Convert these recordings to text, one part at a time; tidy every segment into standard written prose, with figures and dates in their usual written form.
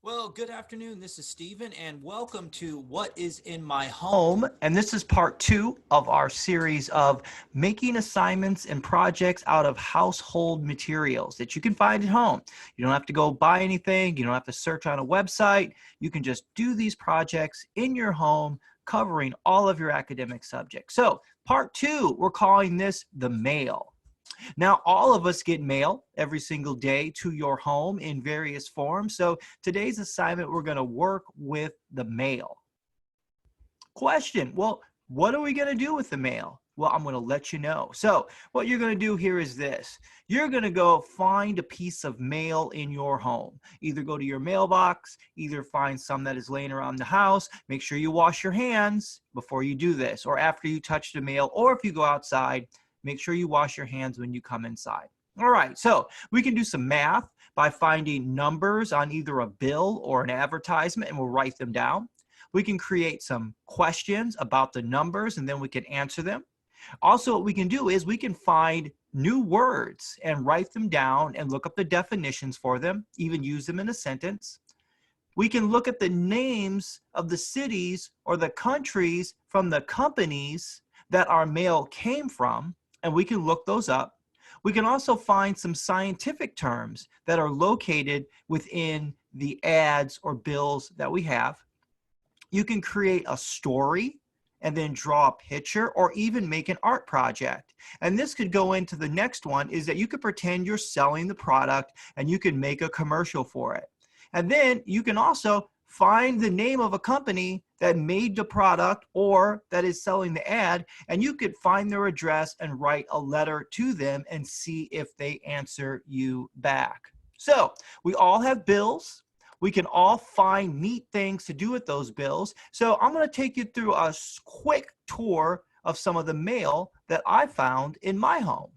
Well, good afternoon. This is Steven, and welcome to What is in My Home. And this is part two of our series of making assignments and projects out of household materials that you can find at home. You don't have to go buy anything, you don't have to search on a website. You can just do these projects in your home, covering all of your academic subjects. So, part two, we're calling this the mail. Now, all of us get mail every single day to your home in various forms. So today's assignment, we're going to work with the mail. Question, well, what are we going to do with the mail? Well, I'm going to let you know. So what you're going to do here is this. You're going to go find a piece of mail in your home. Either go to your mailbox, either find some that is laying around the house. Make sure you wash your hands before you do this, or after you touch the mail, or if you go outside, make sure you wash your hands when you come inside. All right, so we can do some math by finding numbers on either a bill or an advertisement, and we'll write them down. We can create some questions about the numbers, and then we can answer them. Also, what we can do is we can find new words and write them down and look up the definitions for them, even use them in a sentence. We can look at the names of the cities or the countries from the companies that our mail came from, and we can look those up. We can also find some scientific terms that are located within the ads or bills that we have. You can create a story and then draw a picture or even make an art project. And this could go into the next one, is that you could pretend you're selling the product and you can make a commercial for it. And then you can also find the name of a company that made the product or that is selling the ad, and you could find their address and write a letter to them and see if they answer you back. So we all have bills. We can all find neat things to do with those bills. So I'm going to take you through a quick tour of some of the mail that I found in my home.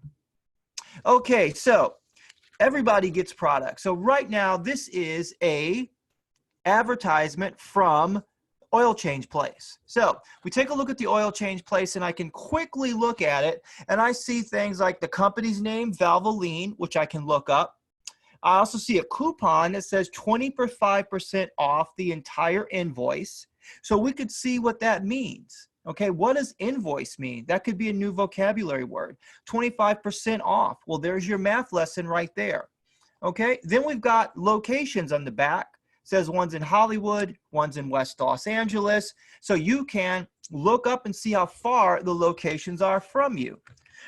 Okay, so everybody gets products. So right now, this is a advertisement from oil change place. So we take a look at the oil change place, and I can quickly look at it, and I see things like the company's name, Valvoline, which I can look up. I also see a coupon that says 25% off the entire invoice. So we could see what that means. Okay, what does invoice mean? That could be a new vocabulary word. 25% off. Well, there's your math lesson right there. Okay, then we've got locations on the back. It says one's in Hollywood, one's in West Los Angeles. So you can look up and see how far the locations are from you.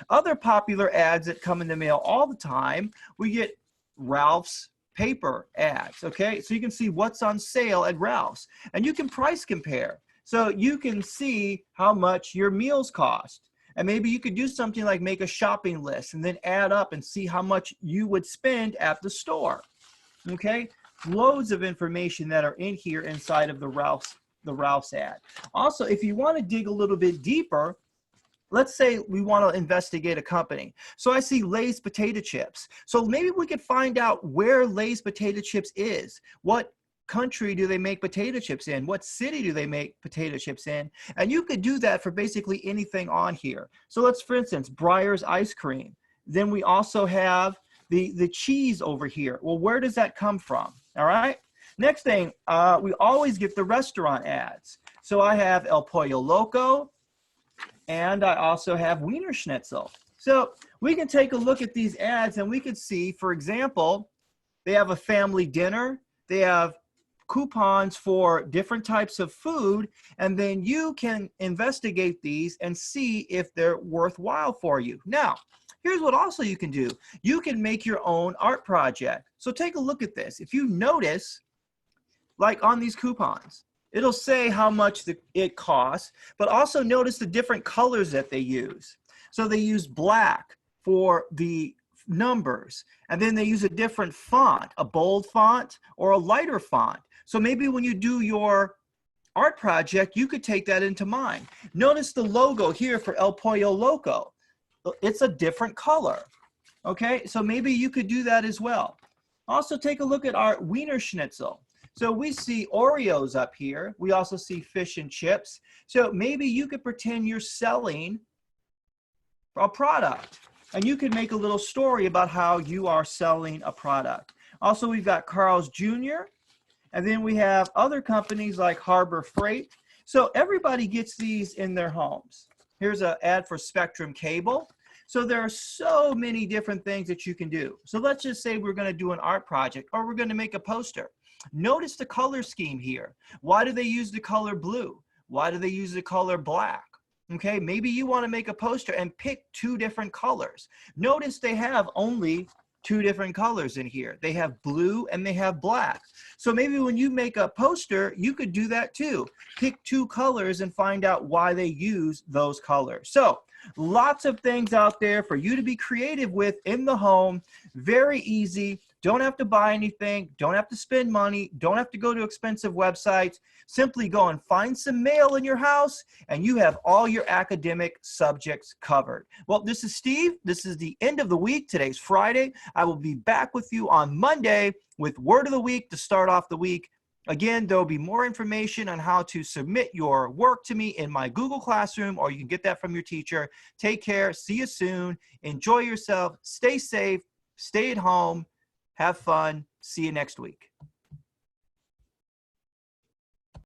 Other popular ads that come in the mail all the time, we get Ralph's paper ads. Okay, so you can see what's on sale at Ralph's, and you can price compare. So you can see how much your meals cost. And maybe you could do something like make a shopping list and then add up and see how much you would spend at the store. Okay, loads of information that are in here inside of the Ralph's ad. Also, if you want to dig a little bit deeper, let's say we want to investigate a company. So I see Lay's potato chips. So maybe we could find out where Lay's potato chips is. What country do they make potato chips in? What city do they make potato chips in? And you could do that for basically anything on here. So let's, for instance, Breyer's ice cream. Then we also have the cheese over here. Well, where does that come from? All right. Next thing, we always get the restaurant ads. So I have El Pollo Loco, and I also have Wiener Schnitzel. So we can take a look at these ads, and we could see, for example, they have a family dinner. They have coupons for different types of food, and then you can investigate these and see if they're worthwhile for you. Now, here's what also you can do. You can make your own art project. So take a look at this. If you notice, like on these coupons, it'll say how much it costs, but also notice the different colors that they use. So they use black for the numbers, and then they use a different font, a bold font or a lighter font. So maybe when you do your art project, you could take that into mind. Notice the logo here for El Pollo Loco. It's a different color. Okay, so maybe you could do that as well. Also take a look at our Wiener Schnitzel. So we see Oreos up here. We also see fish and chips. So maybe you could pretend you're selling a product, and you could make a little story about how you are selling a product. Also, we've got Carl's Jr., And then we have other companies like Harbor Freight. So everybody gets these in their homes. Here's an ad for Spectrum Cable. So there are so many different things that you can do. So let's just say we're going to do an art project or we're going to make a poster. Notice the color scheme here. Why do they use the color blue? Why do they use the color black? Okay, maybe you want to make a poster and pick 2 different colors. Notice they have only 2 different colors in here. They have blue and they have black. So maybe when you make a poster, you could do that too. Pick 2 colors and find out why they use those colors. So lots of things out there for you to be creative with in the home. Very easy. Don't have to buy anything. Don't have to spend money. Don't have to go to expensive websites. Simply go and find some mail in your house and you have all your academic subjects covered. Well, this is Steve. This is the end of the week. Today's Friday. I will be back with you on Monday with Word of the Week to start off the week. Again, there will be more information on how to submit your work to me in my Google Classroom, or you can get that from your teacher. Take care. See you soon. Enjoy yourself. Stay safe. Stay at home. Have fun. See you next week.